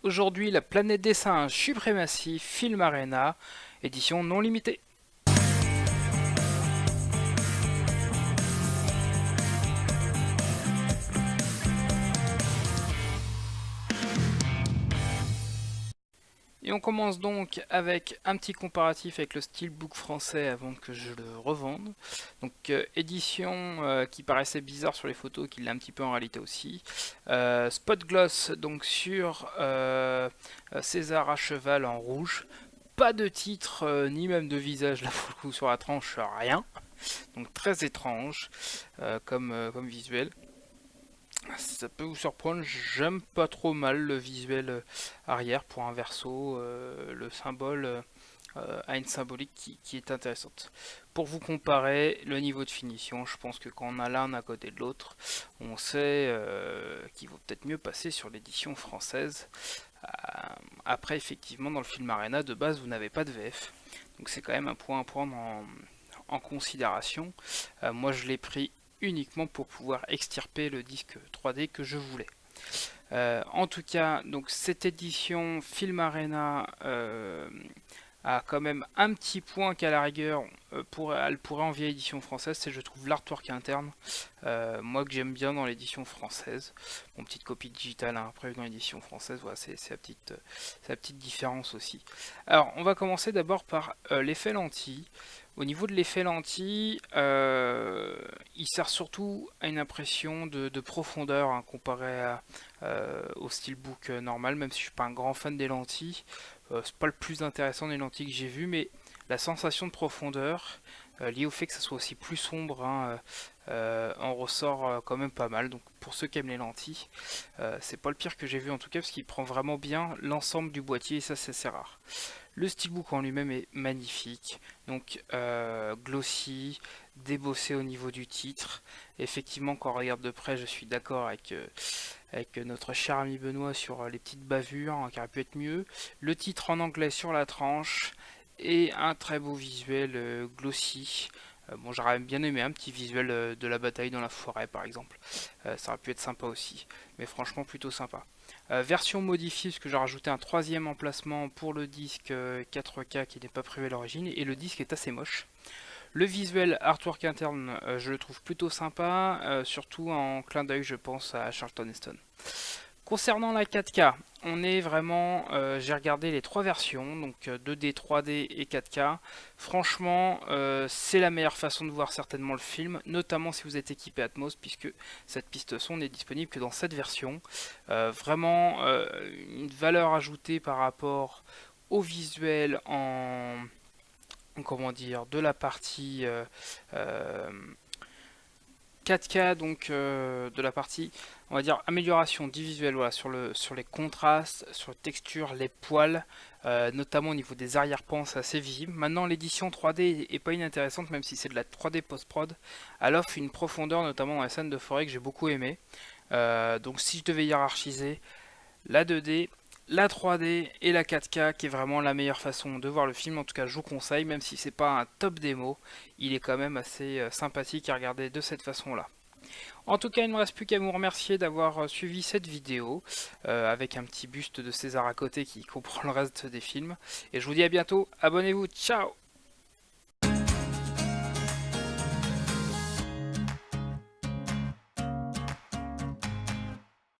Aujourd'hui, la planète des singes, Suprématie, Film Arena, édition non limitée. Et on commence donc avec un petit comparatif avec le steelbook français avant que je le revende. Donc édition qui paraissait bizarre sur les photos, qui l'est un petit peu en réalité aussi. Spot gloss donc sur César à cheval en rouge. Pas de titre ni même de visage là pour le coup sur la tranche, rien. Donc très étrange comme visuel. Ça peut vous surprendre, j'aime pas trop mal le visuel arrière pour un verso, le symbole a une symbolique qui est intéressante. Pour vous comparer le niveau de finition, je pense que quand on a l'un à côté de l'autre, on sait qu'il vaut peut-être mieux passer sur l'édition française. Après, effectivement, dans le film Arena, de base, vous n'avez pas de VF, donc c'est quand même un point à prendre en considération. Moi, je l'ai pris uniquement pour pouvoir extirper le disque 3D que je voulais. En tout cas, donc cette édition Film Arena a quand même un petit point qu'à la rigueur, elle pourrait envier l'édition française, c'est je trouve l'artwork interne, moi que j'aime bien dans l'édition française. Mon petite copie digitale hein, après dans l'édition française, voilà, c'est la petite différence aussi. Alors on va commencer d'abord par l'effet lentille. Au niveau de l'effet lentille, il sert surtout à une impression de profondeur hein, comparé au steelbook normal, même si je suis pas un grand fan des lentilles. C'est pas le plus intéressant des lentilles que j'ai vu, mais la sensation de profondeur liée au fait que ça soit aussi plus sombre hein, en ressort quand même pas mal. Donc pour ceux qui aiment les lentilles, c'est pas le pire que j'ai vu en tout cas parce qu'il prend vraiment bien l'ensemble du boîtier et ça c'est assez rare. Le steelbook en lui-même est magnifique, donc glossy, débossé au niveau du titre. Effectivement, quand on regarde de près, je suis d'accord avec notre cher ami Benoît sur les petites bavures, hein, qui aurait pu être mieux. Le titre en anglais sur la tranche et un très beau visuel glossy. Bon, j'aurais bien aimé un petit visuel de la bataille dans la forêt par exemple. Ça aurait pu être sympa aussi, mais franchement plutôt sympa. Version modifiée, parce que j'ai rajouté un troisième emplacement pour le disque 4K qui n'est pas prévu à l'origine, et le disque est assez moche. Le visuel artwork interne, je le trouve plutôt sympa, surtout en clin d'œil, je pense à Charlton Heston. Concernant la 4K, on est vraiment, j'ai regardé les trois versions, donc 2D, 3D et 4K. Franchement, c'est la meilleure façon de voir certainement le film, notamment si vous êtes équipé Atmos, puisque cette piste son n'est disponible que dans cette version. Vraiment, une valeur ajoutée par rapport au visuel en comment dire de la partie 4K, donc de la partie on va dire amélioration du visuel, voilà, sur les contrastes, sur les textures, les poils, notamment au niveau des arrière-plans, c'est assez visible. Maintenant l'édition 3D est pas inintéressante, même si c'est de la 3D post-prod. Elle offre une profondeur, notamment dans la scène de forêt, que j'ai beaucoup aimé. Donc si je devais hiérarchiser, la 2D, la 3D et la 4K qui est vraiment la meilleure façon de voir le film. En tout cas, je vous conseille, même si c'est pas un top démo, il est quand même assez sympathique à regarder de cette façon-là. En tout cas, il ne me reste plus qu'à vous remercier d'avoir suivi cette vidéo avec un petit buste de César à côté qui comprend le reste des films. Et je vous dis à bientôt, abonnez-vous, ciao!